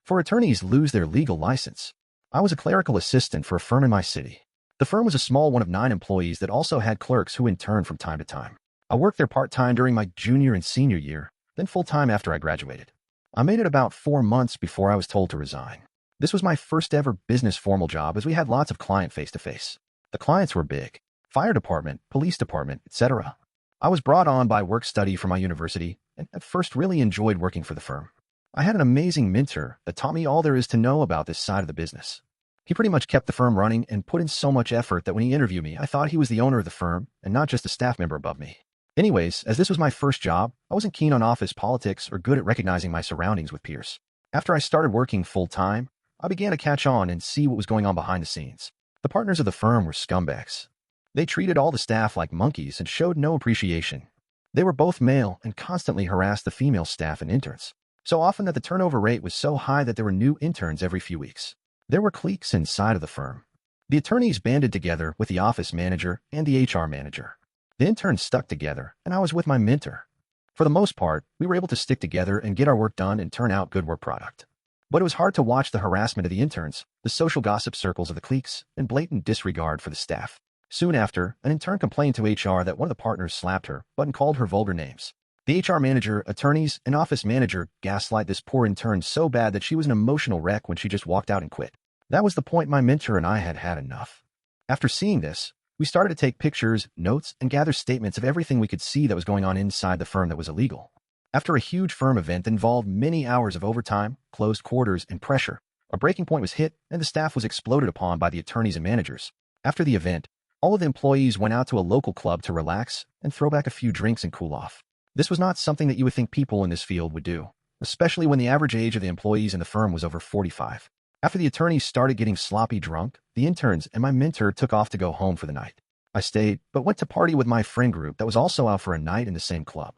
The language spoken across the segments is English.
for attorneys lose their legal license. I was a clerical assistant for a firm in my city. The firm was a small one of 9 employees that also had clerks who interned from time to time. I worked there part-time during my junior and senior year, then full-time after I graduated. I made it about 4 months before I was told to resign. This was my first ever business formal job as we had lots of client face-to-face. The clients were big: fire department, police department, etc. I was brought on by work study from my university and at first really enjoyed working for the firm. I had an amazing mentor that taught me all there is to know about this side of the business. He pretty much kept the firm running and put in so much effort that when he interviewed me, I thought he was the owner of the firm and not just a staff member above me. Anyways, as this was my first job, I wasn't keen on office politics or good at recognizing my surroundings with peers. After I started working full-time, I began to catch on and see what was going on behind the scenes. The partners of the firm were scumbags. They treated all the staff like monkeys and showed no appreciation. They were both male and constantly harassed the female staff and interns, so often that the turnover rate was so high that there were new interns every few weeks. There were cliques inside of the firm. The attorneys banded together with the office manager and the HR manager. The interns stuck together, and I was with my mentor. For the most part, we were able to stick together and get our work done and turn out good work product. But it was hard to watch the harassment of the interns, the social gossip circles of the cliques, and blatant disregard for the staff. Soon after, an intern complained to HR that one of the partners slapped her, but called her vulgar names. The HR manager, attorneys, and office manager gaslight this poor intern so bad that she was an emotional wreck when she just walked out and quit. That was the point my mentor and I had had enough. After seeing this, we started to take pictures, notes, and gather statements of everything we could see that was going on inside the firm that was illegal. After a huge firm event that involved many hours of overtime, closed quarters, and pressure, a breaking point was hit and the staff was exploded upon by the attorneys and managers. After the event, all of the employees went out to a local club to relax and throw back a few drinks and cool off. This was not something that you would think people in this field would do, especially when the average age of the employees in the firm was over 45. After the attorneys started getting sloppy drunk, the interns and my mentor took off to go home for the night. I stayed, but went to party with my friend group that was also out for a night in the same club.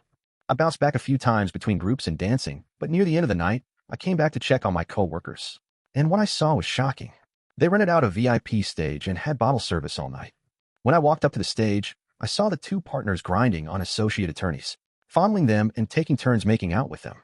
I bounced back a few times between groups and dancing, but near the end of the night, I came back to check on my co-workers. And what I saw was shocking. They rented out a VIP stage and had bottle service all night. When I walked up to the stage, I saw the 2 partners grinding on associate attorneys, fondling them and taking turns making out with them.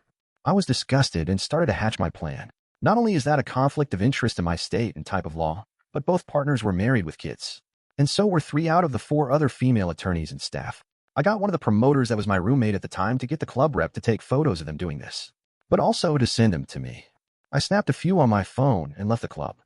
I was disgusted and started to hatch my plan. Not only is that a conflict of interest in my state and type of law, but both partners were married with kids. And so were 3 out of the 4 other female attorneys and staff. I got one of the promoters that was my roommate at the time to get the club rep to take photos of them doing this, but also to send them to me. I snapped a few on my phone and left the club.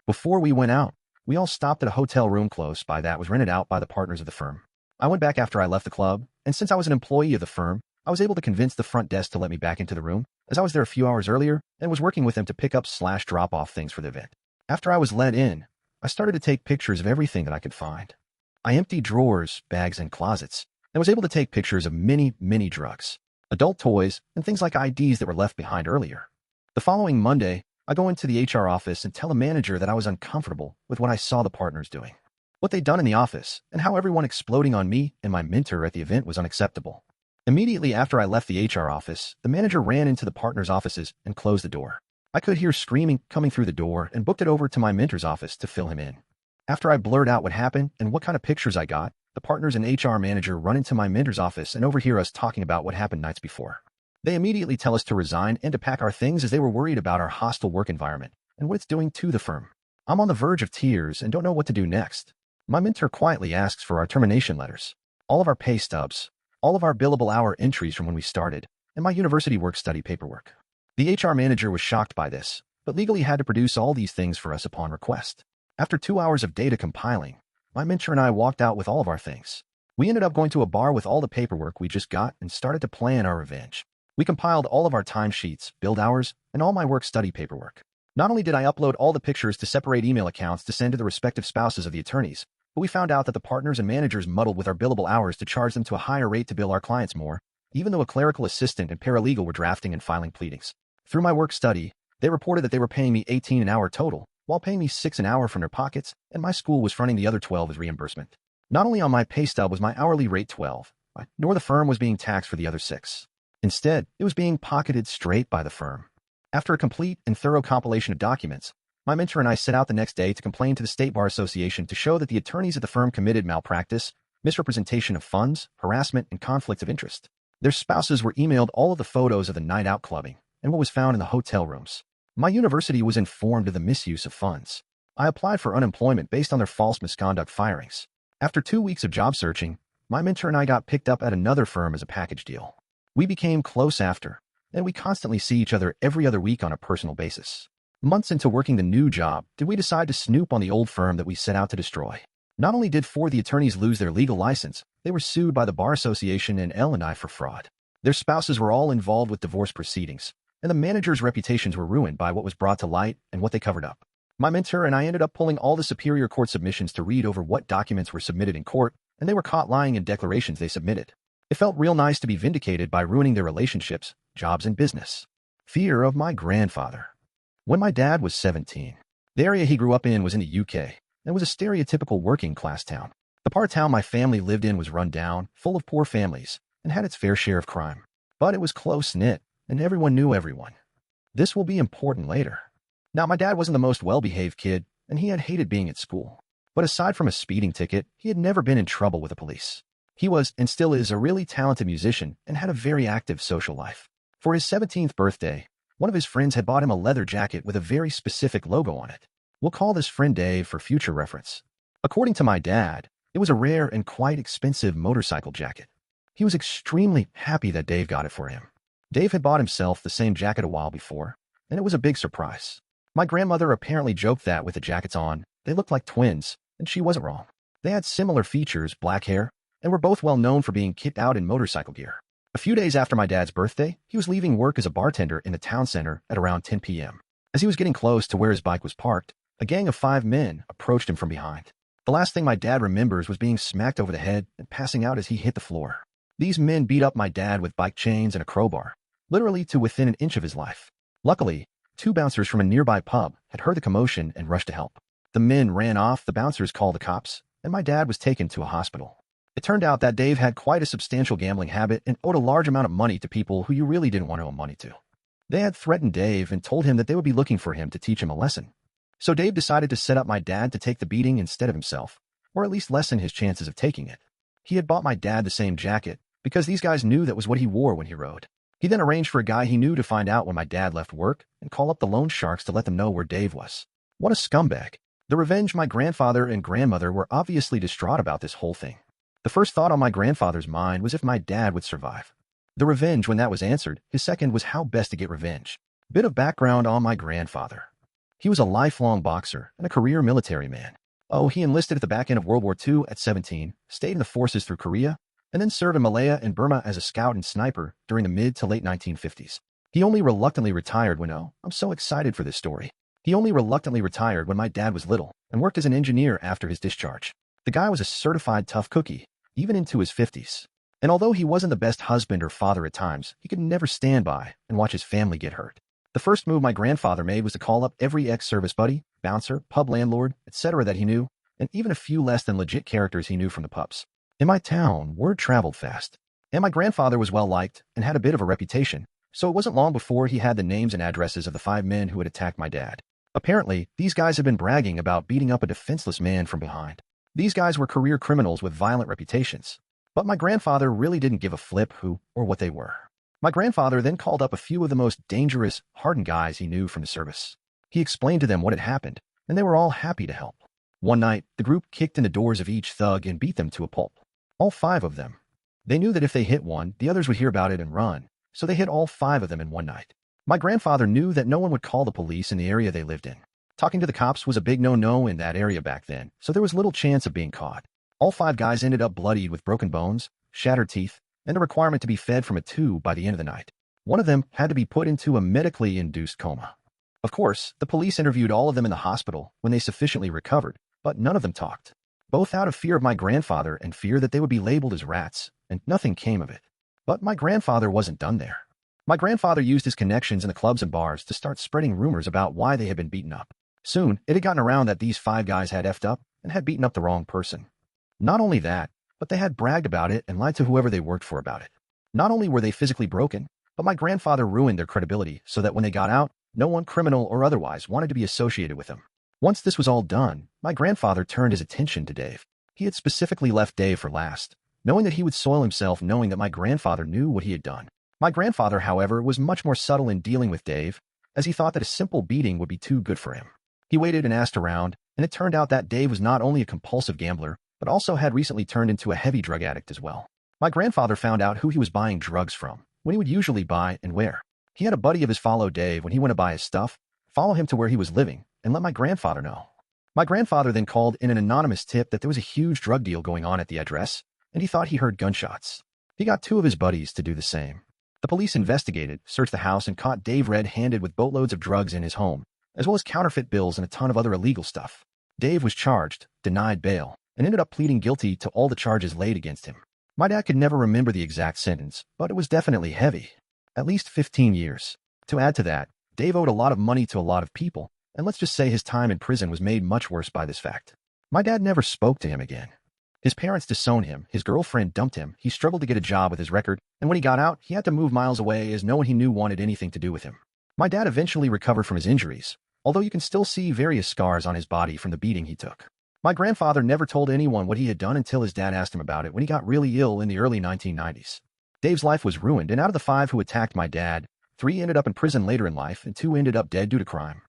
Before we went out, we all stopped at a hotel room close by that was rented out by the partners of the firm. I went back after I left the club, and since I was an employee of the firm, I was able to convince the front desk to let me back into the room, as I was there a few hours earlier and was working with them to pick up/drop off things for the event. After I was let in, I started to take pictures of everything that I could find. I emptied drawers, bags, and closets, and was able to take pictures of many drugs, adult toys, and things like IDs that were left behind earlier. The following Monday, I go into the HR office and tell a manager that I was uncomfortable with what I saw the partners doing. What they'd done in the office, and how everyone exploding on me and my mentor at the event was unacceptable. Immediately after I left the HR office, the manager ran into the partners' offices and closed the door. I could hear screaming coming through the door and booked it over to my mentor's office to fill him in. After I blurred out what happened and what kind of pictures I got, the partners and HR manager run into my mentor's office and overhear us talking about what happened nights before. They immediately tell us to resign and to pack our things as they were worried about our hostile work environment and what it's doing to the firm. I'm on the verge of tears and don't know what to do next. My mentor quietly asks for our termination letters, all of our pay stubs, all of our billable hour entries from when we started, and my university work study paperwork. The HR manager was shocked by this, but legally had to produce all these things for us upon request. After 2 hours of data compiling, my mentor and I walked out with all of our things. We ended up going to a bar with all the paperwork we just got and started to plan our revenge. We compiled all of our timesheets, billed hours, and all my work study paperwork. Not only did I upload all the pictures to separate email accounts to send to the respective spouses of the attorneys, but we found out that the partners and managers muddled with our billable hours to charge them to a higher rate to bill our clients more, even though a clerical assistant and paralegal were drafting and filing pleadings. Through my work study, they reported that they were paying me $18 an hour total, while paying me $6 an hour from their pockets, and my school was fronting the other $12 as reimbursement. Not only on my pay stub was my hourly rate $12, nor the firm was being taxed for the other $6. Instead, it was being pocketed straight by the firm. After a complete and thorough compilation of documents, my mentor and I set out the next day to complain to the State Bar Association to show that the attorneys at the firm committed malpractice, misrepresentation of funds, harassment, and conflicts of interest. Their spouses were emailed all of the photos of the night out clubbing and what was found in the hotel rooms. My university was informed of the misuse of funds. I applied for unemployment based on their false misconduct firings. After 2 weeks of job searching, my mentor and I got picked up at another firm as a package deal. We became close after, and we constantly see each other every other week on a personal basis. Months into working the new job, did we decide to snoop on the old firm that we set out to destroy. Not only did 4 of the attorneys lose their legal license, they were sued by the Bar Association and L&I for fraud. Their spouses were all involved with divorce proceedings, and the managers' reputations were ruined by what was brought to light and what they covered up. My mentor and I ended up pulling all the Superior Court submissions to read over what documents were submitted in court, and they were caught lying in declarations they submitted. It felt real nice to be vindicated by ruining their relationships, jobs, and business. Fear of my grandfather. When my dad was 17, the area he grew up in was in the UK, and was a stereotypical working-class town. The part of town my family lived in was run down, full of poor families, and had its fair share of crime. But it was close-knit, and everyone knew everyone. This will be important later. Now, my dad wasn't the most well-behaved kid, and he had hated being at school. But aside from a speeding ticket, he had never been in trouble with the police. He was, and still is, a really talented musician and had a very active social life. For his 17th birthday, one of his friends had bought him a leather jacket with a very specific logo on it. We'll call this friend Dave for future reference. According to my dad, it was a rare and quite expensive motorcycle jacket. He was extremely happy that Dave got it for him. Dave had bought himself the same jacket a while before, and it was a big surprise. My grandmother apparently joked that with the jackets on, they looked like twins, and she wasn't wrong. They had similar features, black hair, and were both well known for being kitted out in motorcycle gear. A few days after my dad's birthday, he was leaving work as a bartender in the town center at around 10 p.m. As he was getting close to where his bike was parked, a gang of 5 men approached him from behind. The last thing my dad remembers was being smacked over the head and passing out as he hit the floor. These men beat up my dad with bike chains and a crowbar, literally to within an inch of his life. Luckily, 2 bouncers from a nearby pub had heard the commotion and rushed to help. The men ran off, the bouncers called the cops, and my dad was taken to a hospital. It turned out that Dave had quite a substantial gambling habit and owed a large amount of money to people who you really didn't want to owe money to. They had threatened Dave and told him that they would be looking for him to teach him a lesson. So Dave decided to set up my dad to take the beating instead of himself, or at least lessen his chances of taking it. He had bought my dad the same jacket because these guys knew that was what he wore when he rode. He then arranged for a guy he knew to find out when my dad left work and call up the loan sharks to let them know where Dave was. What a scumbag. The revenge my grandfather and grandmother were obviously distraught about this whole thing. The first thought on my grandfather's mind was if my dad would survive. The revenge, when that was answered, his second was how best to get revenge. Bit of background on my grandfather. He was a lifelong boxer and a career military man. Oh, he enlisted at the back end of World War II at 17, stayed in the forces through Korea, and then served in Malaya and Burma as a scout and sniper during the mid to late 1950s. He only reluctantly retired when, I'm so excited for this story. He only reluctantly retired when my dad was little and worked as an engineer after his discharge. The guy was a certified tough cookie, even into his 50s. And although he wasn't the best husband or father at times, he could never stand by and watch his family get hurt. The first move my grandfather made was to call up every ex-service buddy, bouncer, pub landlord, etc. that he knew, and even a few less than legit characters he knew from the pubs. In my town, word traveled fast. And my grandfather was well-liked and had a bit of a reputation, so it wasn't long before he had the names and addresses of the 5 men who had attacked my dad. Apparently, these guys had been bragging about beating up a defenseless man from behind. These guys were career criminals with violent reputations. But my grandfather really didn't give a flip who or what they were. My grandfather then called up a few of the most dangerous, hardened guys he knew from the service. He explained to them what had happened, and they were all happy to help. One night, the group kicked in the doors of each thug and beat them to a pulp. All 5 of them. They knew that if they hit one, the others would hear about it and run, so they hit all 5 of them in one night. My grandfather knew that no one would call the police in the area they lived in. Talking to the cops was a big no-no in that area back then, so there was little chance of being caught. All 5 guys ended up bloodied with broken bones, shattered teeth, and a requirement to be fed from a tube by the end of the night. One of them had to be put into a medically induced coma. Of course, the police interviewed all of them in the hospital when they sufficiently recovered, but none of them talked. Both out of fear of my grandfather and fear that they would be labeled as rats, and nothing came of it. But my grandfather wasn't done there. My grandfather used his connections in the clubs and bars to start spreading rumors about why they had been beaten up. Soon, it had gotten around that these 5 guys had effed up and had beaten up the wrong person. Not only that, but they had bragged about it and lied to whoever they worked for about it. Not only were they physically broken, but my grandfather ruined their credibility so that when they got out, no one, criminal or otherwise, wanted to be associated with them. Once this was all done, my grandfather turned his attention to Dave. He had specifically left Dave for last, knowing that he would soil himself knowing that my grandfather knew what he had done. My grandfather, however, was much more subtle in dealing with Dave, as he thought that a simple beating would be too good for him. He waited and asked around, and it turned out that Dave was not only a compulsive gambler, but also had recently turned into a heavy drug addict as well. My grandfather found out who he was buying drugs from, when he would usually buy and where. He had a buddy of his follow Dave when he went to buy his stuff, follow him to where he was living, and let my grandfather know. My grandfather then called in an anonymous tip that there was a huge drug deal going on at the address, and he thought he heard gunshots. He got 2 of his buddies to do the same. The police investigated, searched the house, and caught Dave red-handed with boatloads of drugs in his home, as well as counterfeit bills and a ton of other illegal stuff. Dave was charged, denied bail, and ended up pleading guilty to all the charges laid against him. My dad could never remember the exact sentence, but it was definitely heavy. At least 15 years. To add to that, Dave owed a lot of money to a lot of people, and let's just say his time in prison was made much worse by this fact. My dad never spoke to him again. His parents disowned him, his girlfriend dumped him, he struggled to get a job with his record, and when he got out, he had to move miles away as no one he knew wanted anything to do with him. My dad eventually recovered from his injuries, although you can still see various scars on his body from the beating he took. My grandfather never told anyone what he had done until his dad asked him about it when he got really ill in the early 1990s. Dave's life was ruined, and out of the 5 who attacked my dad, 3 ended up in prison later in life and 2 ended up dead due to crime.